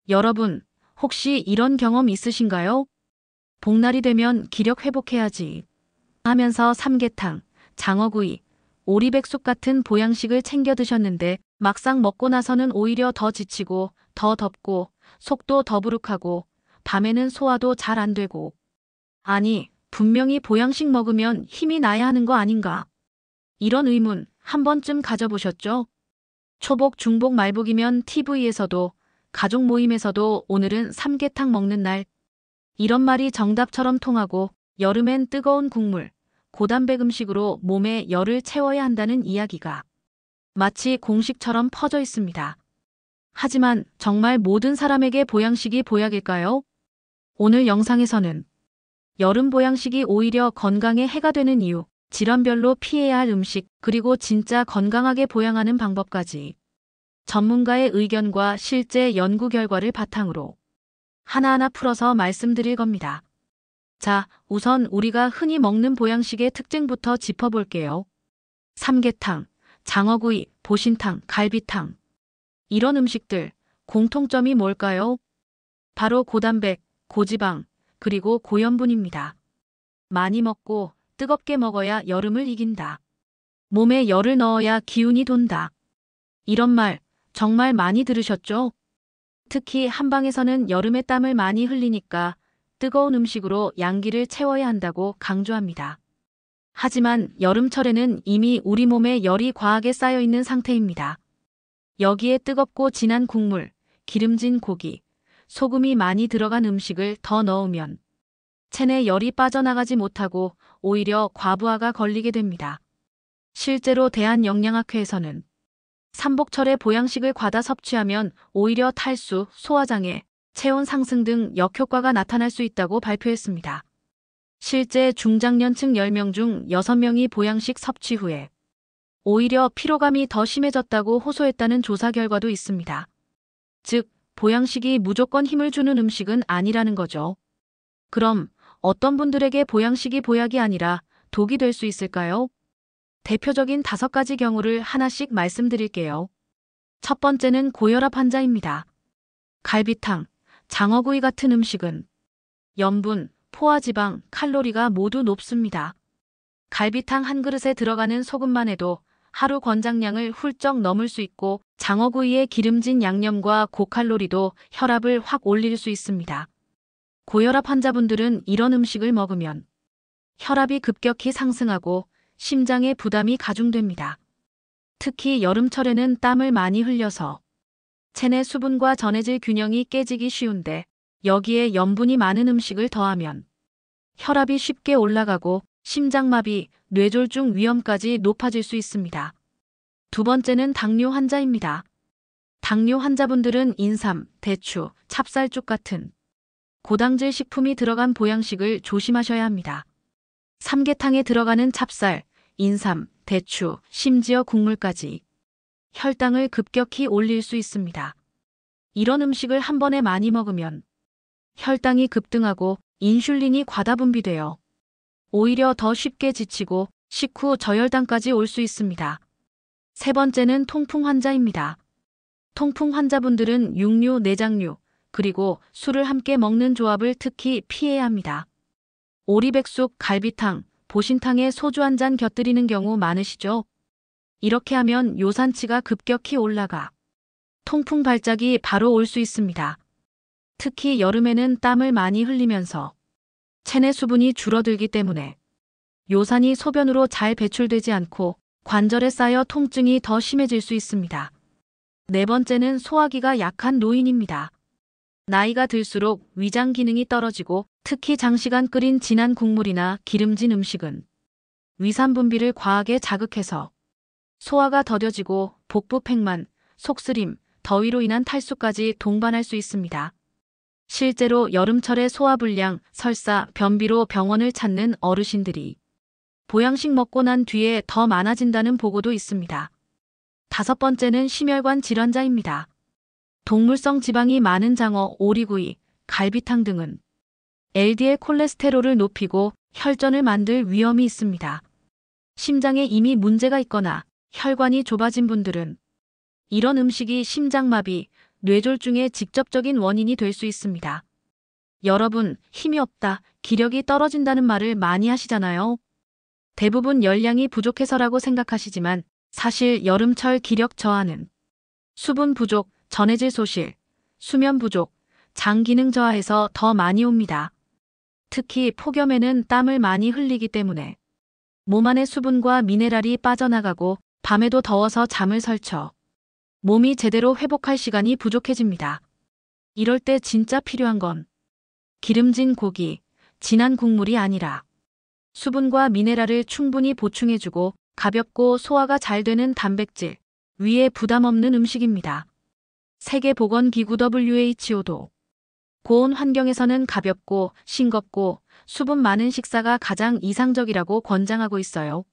여러분, 혹시 이런 경험 있으신가요? 복날이 되면 기력 회복해야지 하면서 삼계탕, 장어구이, 오리백숙 같은 보양식을 챙겨 드셨는데 막상 먹고 나서는 오히려 더 지치고 더 덥고 속도 더부룩하고 밤에는 소화도 잘 안 되고 아니, 분명히 보양식 먹으면 힘이 나야 하는 거 아닌가? 이런 의문 한 번쯤 가져보셨죠? 초복, 중복, 말복이면 TV에서도 가족 모임에서도 오늘은 삼계탕 먹는 날 이런 말이 정답처럼 통하고 여름엔 뜨거운 국물, 고단백 음식으로 몸에 열을 채워야 한다는 이야기가 마치 공식처럼 퍼져 있습니다. 하지만 정말 모든 사람에게 보양식이 보약일까요? 오늘 영상에서는 여름 보양식이 오히려 건강에 해가 되는 이유, 질환별로 피해야 할 음식, 그리고 진짜 건강하게 보양하는 방법까지 전문가의 의견과 실제 연구 결과를 바탕으로 하나하나 풀어서 말씀드릴 겁니다. 자, 우선 우리가 흔히 먹는 보양식의 특징부터 짚어볼게요. 삼계탕, 장어구이, 보신탕, 갈비탕. 이런 음식들, 공통점이 뭘까요? 바로 고단백, 고지방, 그리고 고염분입니다. 많이 먹고 뜨겁게 먹어야 여름을 이긴다. 몸에 열을 넣어야 기운이 돈다. 이런 말 정말 많이 들으셨죠? 특히 한방에서는 여름에 땀을 많이 흘리니까 뜨거운 음식으로 양기를 채워야 한다고 강조합니다. 하지만 여름철에는 이미 우리 몸에 열이 과하게 쌓여 있는 상태입니다. 여기에 뜨겁고 진한 국물, 기름진 고기, 소금이 많이 들어간 음식을 더 넣으면 체내 열이 빠져나가지 못하고 오히려 과부하가 걸리게 됩니다. 실제로 대한영양학회에서는 삼복철에 보양식을 과다 섭취하면 오히려 탈수, 소화장애, 체온 상승 등 역효과가 나타날 수 있다고 발표했습니다. 실제 중장년층 10명 중 6명이 보양식 섭취 후에 오히려 피로감이 더 심해졌다고 호소했다는 조사 결과도 있습니다. 즉, 보양식이 무조건 힘을 주는 음식은 아니라는 거죠. 그럼 어떤 분들에게 보양식이 보약이 아니라 독이 될 수 있을까요? 대표적인 5가지 경우를 하나씩 말씀드릴게요. 첫 번째는 고혈압 환자입니다. 갈비탕, 장어구이 같은 음식은 염분, 포화지방, 칼로리가 모두 높습니다. 갈비탕 한 그릇에 들어가는 소금만 해도 하루 권장량을 훌쩍 넘을 수 있고 장어구이의 기름진 양념과 고칼로리도 혈압을 확 올릴 수 있습니다. 고혈압 환자분들은 이런 음식을 먹으면 혈압이 급격히 상승하고 심장에 부담이 가중됩니다. 특히 여름철에는 땀을 많이 흘려서 체내 수분과 전해질 균형이 깨지기 쉬운데 여기에 염분이 많은 음식을 더하면 혈압이 쉽게 올라가고 심장마비, 뇌졸중 위험까지 높아질 수 있습니다. 두 번째는 당뇨 환자입니다. 당뇨 환자분들은 인삼, 대추, 찹쌀죽 같은 고당질 식품이 들어간 보양식을 조심하셔야 합니다. 삼계탕에 들어가는 찹쌀, 인삼, 대추, 심지어 국물까지 혈당을 급격히 올릴 수 있습니다. 이런 음식을 한 번에 많이 먹으면 혈당이 급등하고 인슐린이 과다 분비되어 오히려 더 쉽게 지치고 식후 저혈당까지 올 수 있습니다. 세 번째는 통풍 환자입니다. 통풍 환자분들은 육류, 내장류, 그리고 술을 함께 먹는 조합을 특히 피해야 합니다. 오리백숙, 갈비탕, 보신탕에 소주 한 잔 곁들이는 경우 많으시죠? 이렇게 하면 요산치가 급격히 올라가 통풍 발작이 바로 올 수 있습니다. 특히 여름에는 땀을 많이 흘리면서 체내 수분이 줄어들기 때문에 요산이 소변으로 잘 배출되지 않고 관절에 쌓여 통증이 더 심해질 수 있습니다. 네 번째는 소화기가 약한 노인입니다. 나이가 들수록 위장 기능이 떨어지고 특히 장시간 끓인 진한 국물이나 기름진 음식은 위산 분비를 과하게 자극해서 소화가 더뎌지고 복부 팽만, 속쓰림, 더위로 인한 탈수까지 동반할 수 있습니다. 실제로 여름철에 소화불량, 설사, 변비로 병원을 찾는 어르신들이 보양식 먹고 난 뒤에 더 많아진다는 보고도 있습니다. 다섯 번째는 심혈관 질환자입니다. 동물성 지방이 많은 장어, 오리구이, 갈비탕 등은 LDL 콜레스테롤을 높이고 혈전을 만들 위험이 있습니다. 심장에 이미 문제가 있거나 혈관이 좁아진 분들은 이런 음식이 심장마비, 뇌졸중의 직접적인 원인이 될 수 있습니다. 여러분, 힘이 없다, 기력이 떨어진다는 말을 많이 하시잖아요. 대부분 열량이 부족해서라고 생각하시지만 사실 여름철 기력 저하는 수분 부족, 전해질 소실, 수면 부족, 장 기능 저하에서 더 많이 옵니다. 특히 폭염에는 땀을 많이 흘리기 때문에 몸 안의 수분과 미네랄이 빠져나가고 밤에도 더워서 잠을 설쳐 몸이 제대로 회복할 시간이 부족해집니다. 이럴 때 진짜 필요한 건 기름진 고기, 진한 국물이 아니라 수분과 미네랄을 충분히 보충해주고 가볍고 소화가 잘 되는 단백질, 위에 부담 없는 음식입니다. 세계보건기구 WHO도 고온 환경에서는 가볍고 싱겁고 수분 많은 식사가 가장 이상적이라고 권장하고 있어요.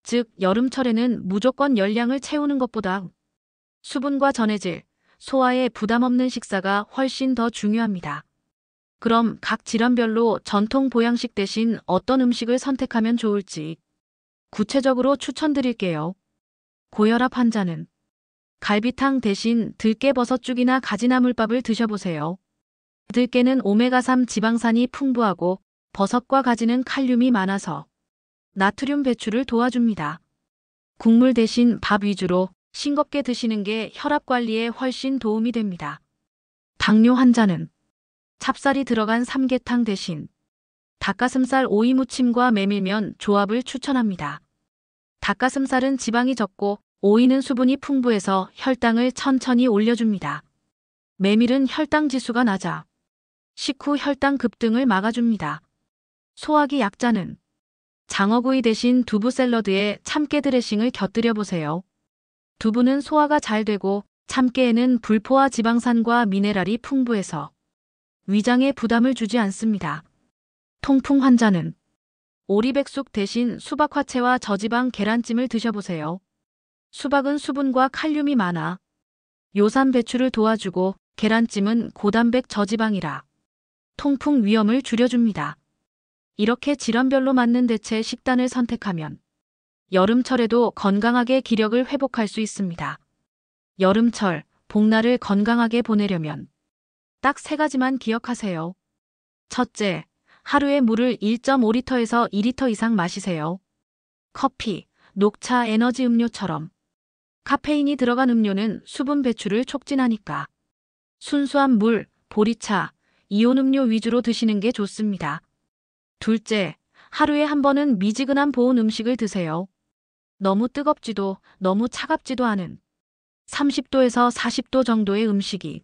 즉, 여름철에는 무조건 열량을 채우는 것보다 수분과 전해질, 소화에 부담 없는 식사가 훨씬 더 중요합니다. 그럼 각 질환별로 전통 보양식 대신 어떤 음식을 선택하면 좋을지 구체적으로 추천드릴게요. 고혈압 환자는 갈비탕 대신 들깨버섯죽이나 가지나물밥을 드셔보세요. 들깨는 오메가3 지방산이 풍부하고 버섯과 가지는 칼륨이 많아서 나트륨 배출을 도와줍니다. 국물 대신 밥 위주로 싱겁게 드시는 게 혈압 관리에 훨씬 도움이 됩니다. 당뇨 환자는 찹쌀이 들어간 삼계탕 대신 닭가슴살 오이 무침과 메밀면 조합을 추천합니다. 닭가슴살은 지방이 적고 오이는 수분이 풍부해서 혈당을 천천히 올려줍니다. 메밀은 혈당 지수가 낮아 식후 혈당 급등을 막아줍니다. 소화기 약자는 장어구이 대신 두부 샐러드에 참깨 드레싱을 곁들여 보세요. 두부는 소화가 잘 되고 참깨에는 불포화 지방산과 미네랄이 풍부해서 위장에 부담을 주지 않습니다. 통풍 환자는 오리백숙 대신 수박 화채와 저지방 계란찜을 드셔보세요. 수박은 수분과 칼륨이 많아 요산 배출을 도와주고 계란찜은 고단백 저지방이라 통풍 위험을 줄여줍니다. 이렇게 질환별로 맞는 대체 식단을 선택하면 여름철에도 건강하게 기력을 회복할 수 있습니다. 여름철, 복날을 건강하게 보내려면 딱 3가지만 기억하세요. 첫째, 하루에 물을 1.5리터에서 2리터 이상 마시세요. 커피, 녹차, 에너지 음료처럼 카페인이 들어간 음료는 수분 배출을 촉진하니까 순수한 물, 보리차, 이온 음료 위주로 드시는 게 좋습니다. 둘째, 하루에 한 번은 미지근한 보온 음식을 드세요. 너무 뜨겁지도 너무 차갑지도 않은 30도에서 40도 정도의 음식이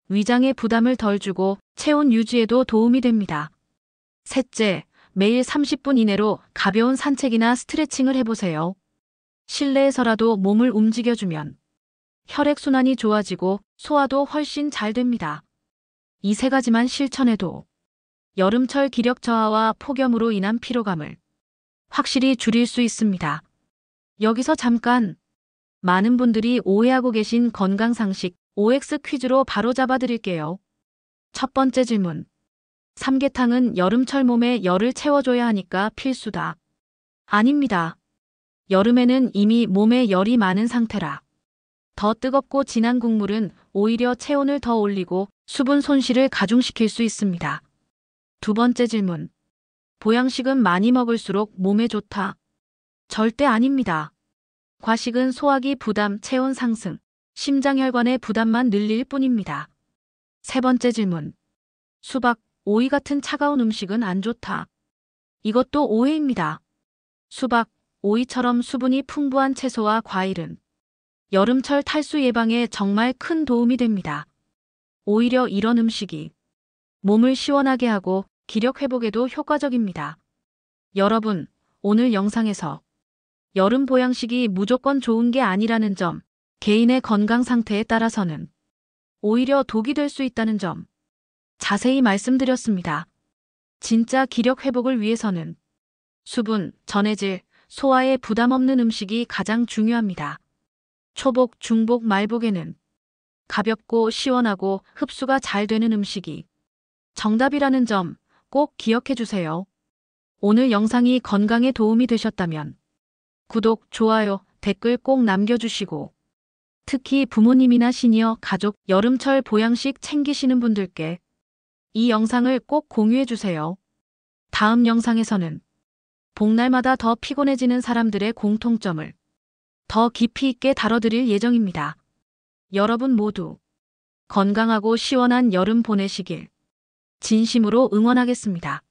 위장에 부담을 덜 주고 체온 유지에도 도움이 됩니다. 셋째, 매일 30분 이내로 가벼운 산책이나 스트레칭을 해보세요. 실내에서라도 몸을 움직여주면 혈액순환이 좋아지고 소화도 훨씬 잘 됩니다. 이 3가지만 실천해도 여름철 기력 저하와 폭염으로 인한 피로감을 확실히 줄일 수 있습니다. 여기서 잠깐, 많은 분들이 오해하고 계신 건강상식 OX 퀴즈로 바로 잡아드릴게요. 첫 번째 질문. 삼계탕은 여름철 몸에 열을 채워줘야 하니까 필수다. 아닙니다. 여름에는 이미 몸에 열이 많은 상태라 더 뜨겁고 진한 국물은 오히려 체온을 더 올리고 수분 손실을 가중시킬 수 있습니다. 두 번째 질문. 보양식은 많이 먹을수록 몸에 좋다. 절대 아닙니다. 과식은 소화기 부담, 체온 상승, 심장혈관의 부담만 늘릴 뿐입니다. 세 번째 질문. 수박, 오이 같은 차가운 음식은 안 좋다. 이것도 오해입니다. 수박, 오이처럼 수분이 풍부한 채소와 과일은 여름철 탈수 예방에 정말 큰 도움이 됩니다. 오히려 이런 음식이 몸을 시원하게 하고 기력 회복에도 효과적입니다. 여러분, 오늘 영상에서 여름 보양식이 무조건 좋은 게 아니라는 점, 개인의 건강 상태에 따라서는 오히려 독이 될 수 있다는 점 자세히 말씀드렸습니다. 진짜 기력 회복을 위해서는 수분, 전해질, 소화에 부담 없는 음식이 가장 중요합니다. 초복, 중복, 말복에는 가볍고 시원하고 흡수가 잘 되는 음식이 정답이라는 점 꼭 기억해 주세요. 오늘 영상이 건강에 도움이 되셨다면 구독, 좋아요, 댓글 꼭 남겨주시고 특히 부모님이나 시니어 가족 여름철 보양식 챙기시는 분들께 이 영상을 꼭 공유해 주세요. 다음 영상에서는 복날마다 더 피곤해지는 사람들의 공통점을 더 깊이 있게 다뤄드릴 예정입니다. 여러분 모두 건강하고 시원한 여름 보내시길 진심으로 응원하겠습니다.